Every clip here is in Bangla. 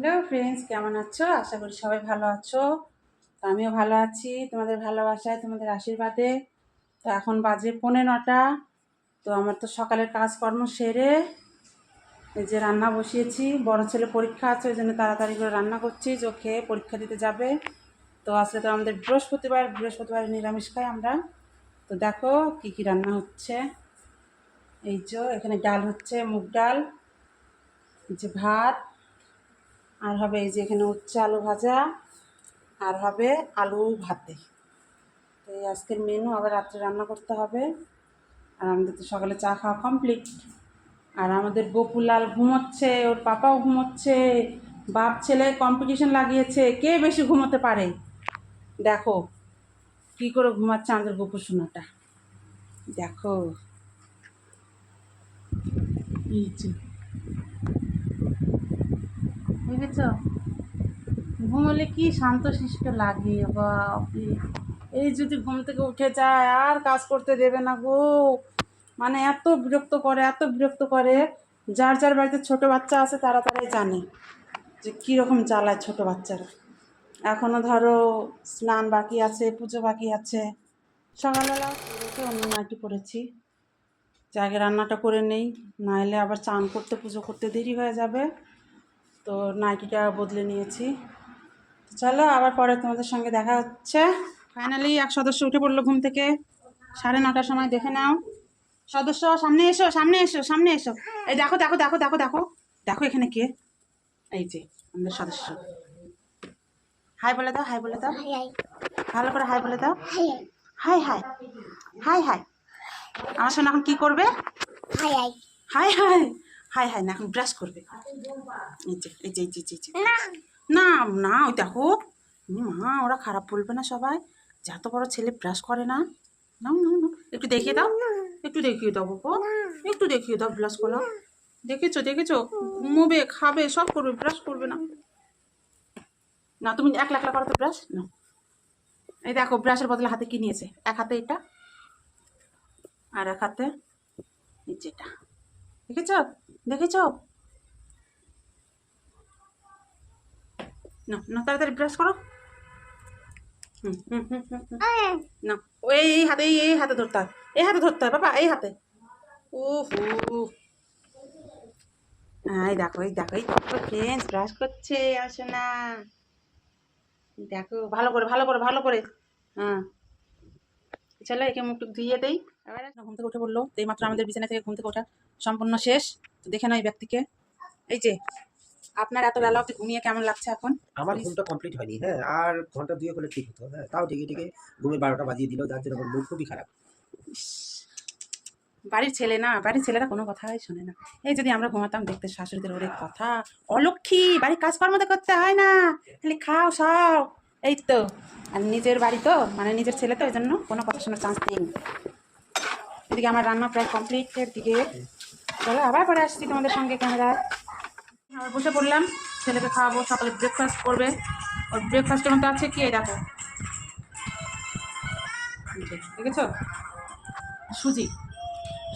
হ্যালো ফ্রেন্ডস, কেমন আছো? আশা করি সবাই ভালো আছো। তো আমিও ভালো আছি, তোমাদের ভালোবাসায়, তোমাদের আশীর্বাদে। তো এখন বাজে 9:45। তো আমার তো সকালের কাজকর্ম সেরে এই যে রান্না বসিয়েছি। বড় ছেলে পরীক্ষা আছে, ওই জন্য তাড়াতাড়ি করে রান্না করছি, যে খেয়ে পরীক্ষা দিতে যাবে। তো আজকে তো আমাদের বৃহস্পতিবার নিরামিষ খাই আমরা। তো দেখো কি কি রান্না হচ্ছে। এই যে এখানে ডাল হচ্ছে, মুগ ডাল, এই যে ভাত, আর হবে এই যে এখানে উচ্ছে আলু ভাজা, আর হবে আলু ভাতে। তো এই আজকের মেনু, আবার রাত্রে রান্না করতে হবে। আর আমাদের তো সকালে চা খাওয়া কমপ্লিট। আর আমাদের গোপুলাল ঘুমোচ্ছে, ওর পাপাও ঘুমোচ্ছে। বাপ ছেলে কম্পিটিশন লাগিয়েছে কে বেশি ঘুমোতে পারে। দেখো কি করে ঘুমাচ্ছে আমাদের গোপু সোনাটা। দেখো এই যে, বুঝেছ? ঘুমোলে কি শান্তশিষ্ট লাগে বাপরে। এই যদি ঘুম থেকে উঠে যায় আর কাজ করতে দেবে না গো। মানে এত বিরক্ত করে, এত বিরক্ত করে। যার যার বাড়িতে ছোট বাচ্চা আছে তারা তারাই জানে যে কীরকম জ্বালায় ছোট বাচ্চারা। এখনও ধরো স্নান বাকি আছে, পুজো বাকি আছে। সকালবেলা উঠে অন্য নাইটি পরেছি, যে আগে রান্নাটা করে নেই, নাহলে আবার চান করতে পুজো করতে দেরি হয়ে যাবে। তো নাইটিটা বদলে নিয়েছি। চলো আবার পরে তোমাদের সঙ্গে দেখা হচ্ছে। ফাইনালি এক সদস্য উঠে পড়লো ঘুম থেকে 9:30টার সময়। দেখে নাও সদস্য, সামনে এসো, সামনে এসো, সামনে এসো। এই দেখো দেখো দেখো দেখো দেখো দেখো এখানে কে। এই যে আমাদের সদস্য। হাই বলে দাও, হাই বলে দাও, ভালো করে হাই বলে দাও। High high high high. আমার শোনো এখন কি করবে? High high high high high high না, এখন ব্রাশ করবে। এই যে এই যে এই যে এই যে না না, ওই দেখো। মা, ওরা খারাপ বলবে না সবাই যে এত বড় ছেলে ব্রাশ করে না? নাও নাও নাও, একটু দেখিয়ে দাও, একটু দেখিয়ে দাও বাবা, একটু দেখিয়ে দাও ব্রাশ করা। দেখেছো দেখেছো, ঘুমোবে, খাবে, সব করবে, ব্রাশ করবে না। না তুমি একলা একলা করো তো ব্রাশ। না, এই দেখো ব্রাশের বদলে হাতে কি নিয়েছে, এক হাতে এটা আর এক হাতে এই যেটা। দেখেছো দেখেছো? না না, তাড়াতাড়ি ব্রাশ করো। হুম হুম হুম হুম হুম। না, ওই এই হাতে, এই হাতে ধরতে হয়, এই হাতে ধরতে হয় বাবা, এই হাতে। ওহো, এই দেখো এই দেখো, এই ফ্রেন্ডস ব্রাশ করছে। আসো না, দেখো ভালো করে ভালো করে ভালো করে। হ্যাঁ, চলো একে মুখ টুক ধুইয়ে দেই। এবার ঘুম থেকে উঠে বললো, তো এইমাত্র আমাদের বিছানা থেকে ঘুম থেকে ওঠা সম্পূর্ণ শেষ। তো দেখে নাও এই ব্যক্তিকে। এই যে, আপনার এত বেলা অবধি ঘুমিয়ে কেমন লাগছে এখন? আমার ঘুমটা কমপ্লিট হয়নি। হ্যাঁ, আর ঘন্টা দুয়েক হলে ঠিক হতো। হ্যাঁ, তাও টিকে টিকে ঘুমের 12টা বাজিয়ে দিল, যার জন্য আমার মুড খুবই খারাপ। বাড়ির ছেলে না, বাড়ির ছেলেরা কোনো কথাই শোনে না। এই যদি আমরা ঘুমাতাম, দেখতে শাশুড়িদের ওরে কথা, অলক্ষী, বাড়ির কাজকর্ম তো করতে হয় না, খালি খাও সাও, এই তো। আর নিজের বাড়ি তো, মানে নিজের ছেলে তো, এই জন্য কোনো কথা শোনার চান্স নেই। এদিকে আমার রান্না প্রায় কমপ্লিটের দিকে। চলো আবার পরে আসছি তোমাদের সঙ্গে ক্যামেরায়। আবার বসে পড়লাম, ছেলেকে খাওয়াবো, সকালে ব্রেকফাস্ট করবে। ওর ব্রেকফাস্টের মতো আছে কি, এই দেখো, দেখেছো? সুজি,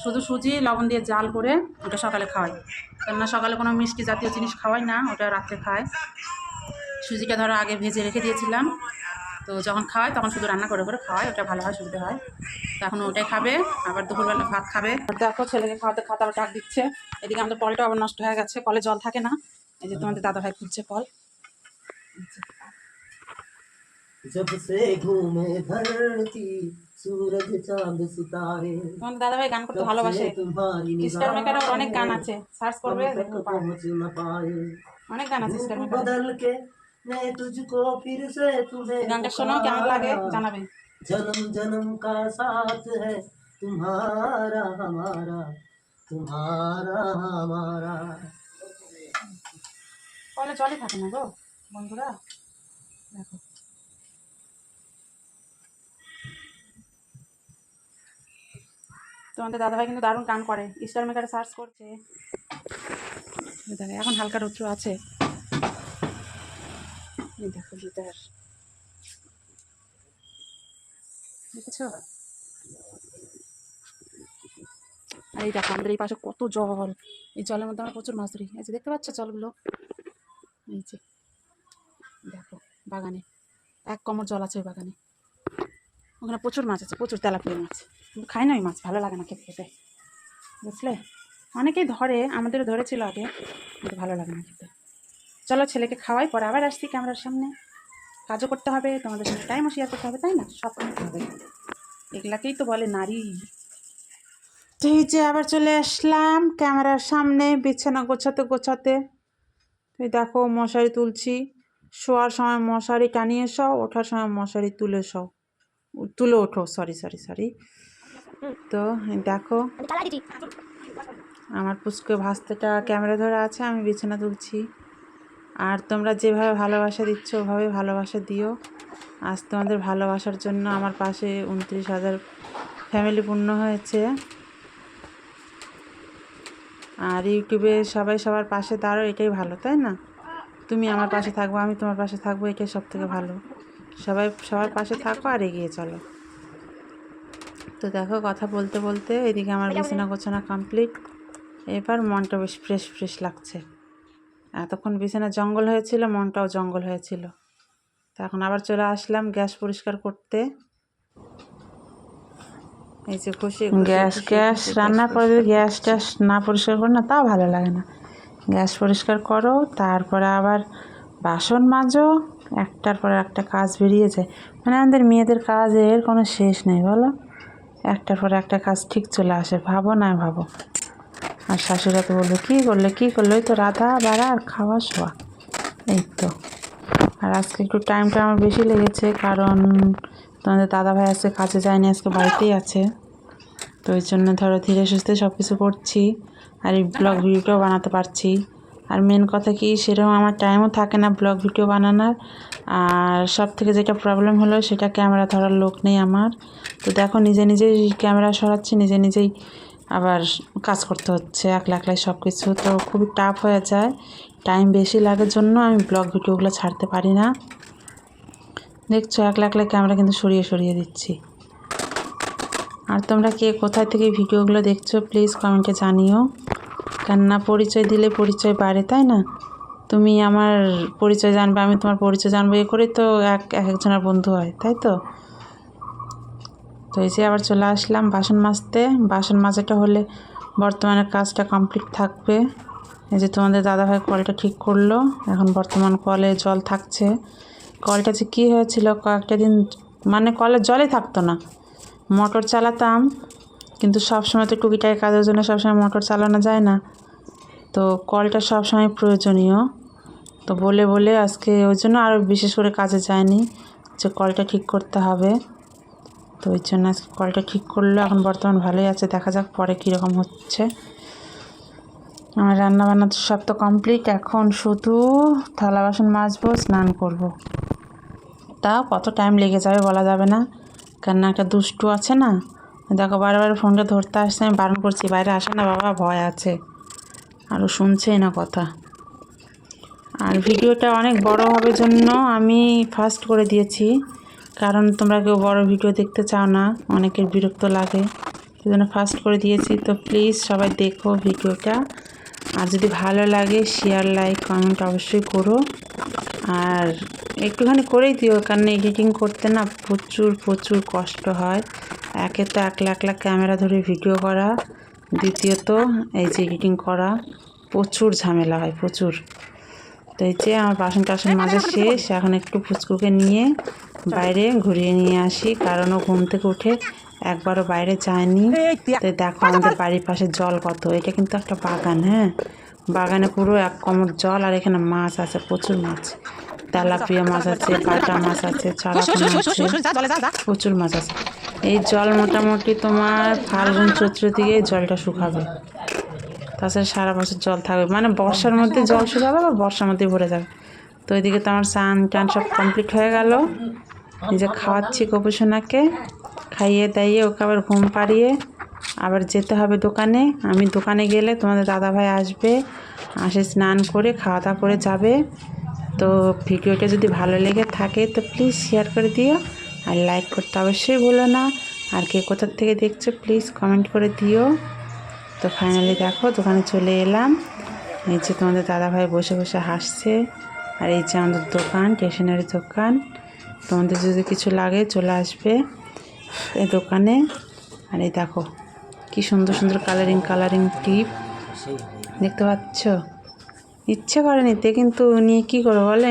শুধু সুজি লবণ দিয়ে জাল করে ওটা সকালে খাওয়াই। কেননা সকালে কোনো মিষ্টি জাতীয় জিনিস খাওয়াই না, ওটা রাত্রে খায়। সুজিটা ধরো আগে ভেজে রেখে দিয়েছিলাম, তো যখন খাওয়াই তখন শুধু রান্না করে করে খাওয়াই, ওটা ভালো হয়, সুবিধা হয়। তো এখন ওটাই খাবে, আবার দুপুরবেলা ভাত খাবে। দেখো ছেলেকে খাওয়াতে খাওয়াতে আবার ডাক দিচ্ছে। এদিকে আমাদের কলটা আবার নষ্ট হয়ে গেছে, কলে জল থাকে না। এই যে তোমাদের দাদা ভাই খুঁজছে কল। जब से घूमे धरती सूरज चांद सितारे তোমাদের দাদা ভাই গান করতে तब से ভালোবাসে। तुम्हारी স্টার মেকারে निगाहें অনেক গান আছে, সার্চ हम করবে तक দেখতে পাবে, पहुंच न पाए। অনেক গান আছে रूप স্টার মেকারে। बदल के मैं तुझको फिर से तुम्हें গানটা শোনো, কেমন লাগে पुकारा। জানাবে। जन्म जन्म का साथ है तुम्हारा हमारा, तुम्हारा हमारा। কলে জলই থাকে না গো বন্ধুরা। দেখো তোমাদের দাদাভাই কিন্তু দারুণ গান করে, স্টার মেকারে সার্চ করছে। দেখো এখন হালকা রৌদ্র আছে, এই দেখো গিটার, দেখেছো? আর এই দেখো আমাদের এই পাশে কত জল, এই জলের মধ্যে আমরা প্রচুর মাছ ধরি। এই যে দেখতে পাচ্ছ জলগুলো, এই যে বাগানে, এক কোমর জল আছে ওই বাগানে। ওখানে প্রচুর মাছ আছে, প্রচুর তেলাপিয়া মাছ। কিন্তু খাই না ওই মাছ, ভালো লাগে না খেতে খেতে, বুঝলে। অনেকেই ধরে, আমাদেরও ধরেছিল আগে, কিন্তু ভালো লাগে না খেতে। চলো ছেলেকে খাওয়াই, পরে আবার আসছি ক্যামেরার সামনে। কাজও করতে হবে, তোমাদের সঙ্গে টাইমও শেয়ার করতে হবে, তাই না? সব করতে হবে, এগুলাকেই তো বলে নারী। তো এই যে আবার চলে আসলাম ক্যামেরার সামনে, বিছানা গোছাতে গোছাতে। তুই দেখো মশারি তুলছি, শোয়ার সময় মশারি টানিয়ে শও, ওঠার সময় মশারি তুলে ওঠো, সরি সরি সরি। তো দেখো আমার পুচকে ভাস্তাটা ক্যামেরা ধরে আছে, আমি বিছানা তুলছি। আর তোমরা যেভাবে ভালোবাসা দিচ্ছ ওভাবে ভালোবাসা দিও। আজ তোমাদের ভালোবাসার জন্য আমার পাশে 29,000 ফ্যামিলি পূর্ণ হয়েছে। আর ইউটিউবে সবাই সবার পাশে দাঁড়ো, এটাই ভালো, তাই না? তুমি আমার পাশে থাকবো, আমি তোমার পাশে থাকবো, এটাই সব থেকে ভালো। সবাই সবার পাশে থাকো আর এগিয়ে চলো। তো দেখো কথা বলতে বলতে এদিকে আমার বিছানা গোছানো কমপ্লিট। এবার মনটা বেশ ফ্রেশ ফ্রেশ লাগছে। এতক্ষণ বিছানা জঙ্গল হয়েছিল, মনটাও জঙ্গল হয়েছিল। তো এখন আবার চলে আসলাম গ্যাস পরিষ্কার করতে। এই যে খুশি গ্যাস রান্নার পরে যদি গ্যাস ট্যাস না পরিষ্কার করো না, তাও ভালো লাগে না। গ্যাস পরিষ্কার করো, তারপরে আবার বাসন মাজো, একটার পর একটা কাজ বেরিয়ে যায়। মানে আমাদের মেয়েদের কাজের কোনো শেষ নেই, বলো। একটার পর একটা কাজ ঠিক চলে আসে, ভাবো না ভাবো। আর শাশুড়া তো বলবে কী করলে, ওই তো রাধা বাড়া আর খাওয়া শোয়া, এই তো। আর আজকে একটু টাইমটা আমার বেশি লেগেছে, কারণ তোমাদের দাদাভাই আজকে কাজে যায়নি, আজকে বাড়িতেই আছে। তো ওই জন্য ধরো ধীরে সুস্থে সব কিছু করছি, আর এই ব্লগ ভিডিওটাও বানাতে পারছি। আর মেন কথা কি, সেরকম আমার টাইমও থাকে না ব্লগ ভিডিও বানানোর। আর সব থেকে যেটা প্রবলেম হলো, সেটা ক্যামেরা ধরার লোক নেই আমার। তো দেখো নিজে নিজেই ক্যামেরা সরাচ্ছি, নিজে নিজেই আবার কাজ করতে হচ্ছে, একলা একলাই সব কিছু। তো খুবই টাফ হয়ে যায়, টাইম বেশি লাগার জন্য আমি ব্লগ ভিডিওগুলো ছাড়তে পারি না। দেখছো একলা একলা ক্যামেরা কিন্তু সরিয়ে সরিয়ে দিচ্ছি। আর তোমরা কে কোথায় থেকে ভিডিওগুলো দেখছো প্লিজ কমেন্টে জানিও। কেননা পরিচয় দিলে পরিচয় বাড়ে, তাই না? তুমি আমার পরিচয় জানবে, আমি তোমার পরিচয় জানবো, এ করে তো এক একজনের বন্ধু হয়, তাই তো। তো এই যে আবার চলে আসলাম বাসন মাজতে। বাসন মাজাটা হলে বর্তমানে কাজটা কমপ্লিট থাকবে। এই যে তোমাদের দাদাভাই কলটা ঠিক করলো, এখন বর্তমান কলে জল থাকছে। কলটা যে কী হয়েছিল, কয়েকটা দিন মানে কলে জলই থাকতো না। মোটর চালাতাম, কিন্তু সবসময় তো টুকিটাকি কাজের জন্য সবসময় মোটর চালানো যায় না। তো কলটা সবসময় প্রয়োজনীয়। তো বলে বলে আজকে ওই জন্য আরও বিশেষ করে কাজে যায়নি, যে কলটা ঠিক করতে হবে। তো ওই জন্য আজকে কলটা ঠিক করলো, এখন বর্তমান ভালোই আছে, দেখা যাক পরে কীরকম হচ্ছে। আমার রান্নাবান্না তো সব তো কমপ্লিট, এখন শুধু থালা বাসন মাজবো, স্নান করব। তাও কত টাইম লেগে যাবে বলা যাবে না, কেননা একটা দুষ্টু আছে না, দেখো বারবার ফোনটা ধরতে আসছে, আমি বারণ করছি বাইরে আসে না বাবা, ভয় আছে। আরও শুনছেই না কথা। আর ভিডিওটা অনেক বড় হবে জন্য আমি ফাস্ট করে দিয়েছি, কারণ তোমরা কেউ বড় ভিডিও দেখতে চাও না, অনেকের বিরক্ত লাগে, সেই জন্য ফাস্ট করে দিয়েছি। তো প্লিজ সবাই দেখো ভিডিওটা, আর যদি ভালো লাগে শেয়ার লাইক কমেন্ট অবশ্যই করো। আর একটুখানি করেই দিও, কারণ এডিটিং করতে না প্রচুর প্রচুর কষ্ট হয়। একে তো একলা একলা ক্যামেরা ধরে ভিডিও করা, দ্বিতীয়ত এই যে এডিটিং করা, প্রচুর ঝামেলা হয়, প্রচুর। তো এই যে আমার বাসন টাসন মাজা শেষ, এখন একটু পুচকুকে নিয়ে বাইরে ঘুরিয়ে নিয়ে আসি, কারণ ও ঘুম থেকে উঠে একবারও বাইরে যায়নি। তো দেখো আমাদের বাড়ির পাশে জল কত, এটা কিন্তু একটা বাগান, হ্যাঁ, বাগানে পুরো এক কোমর জল। আর এখানে মাছ আছে, প্রচুর মাছ, তেলাপিয়া মাছ আছে, বাটা মাছ আছে, চারাপোনা আছে, প্রচুর মাছ আছে। এই জল মোটামুটি তোমার ফাল্গুন চৈত্র দিকে জলটা শুকাবে, তাছাড়া সারা বছর জল থাকবে, মানে বর্ষার মধ্যে জল শুকাবে বা বর্ষার মধ্যে ভরে যাবে। তো ওইদিকে তো আমার স্নান টান সব কমপ্লিট হয়ে গেল। নিজে খাওয়াচ্ছি গোপুসোনাকে, খাইয়ে দাইয়ে ওকে আবার ঘুম পাড়িয়ে আবার যেতে হবে দোকানে। আমি দোকানে গেলে তোমাদের দাদাভাই আসবে, আসে স্নান করে খাওয়া দাওয়া করে যাবে। তো ভিডিওটা যদি ভালো লেগে থাকে তো প্লিজ শেয়ার করে দিও, আর লাইক করতে অবশ্যই ভুলো না। আর কে কোথার থেকে দেখছো প্লিজ কমেন্ট করে দিও। তো ফাইনালি দেখো দোকানে চলে এলাম, এই যে তোমাদের দাদাভাই বসে বসে হাসছে, আর এই যে আমাদের দোকান, স্টেশনারি দোকান। তোমাদের যদি কিছু লাগে চলে আসবে এই দোকানে। আর এই দেখো কি সুন্দর সুন্দর কালারিং টিপ সেই দেখতে পাচ্ছ। ইচ্ছে করে নিতে, কিন্তু নিয়ে কী করবো বলে।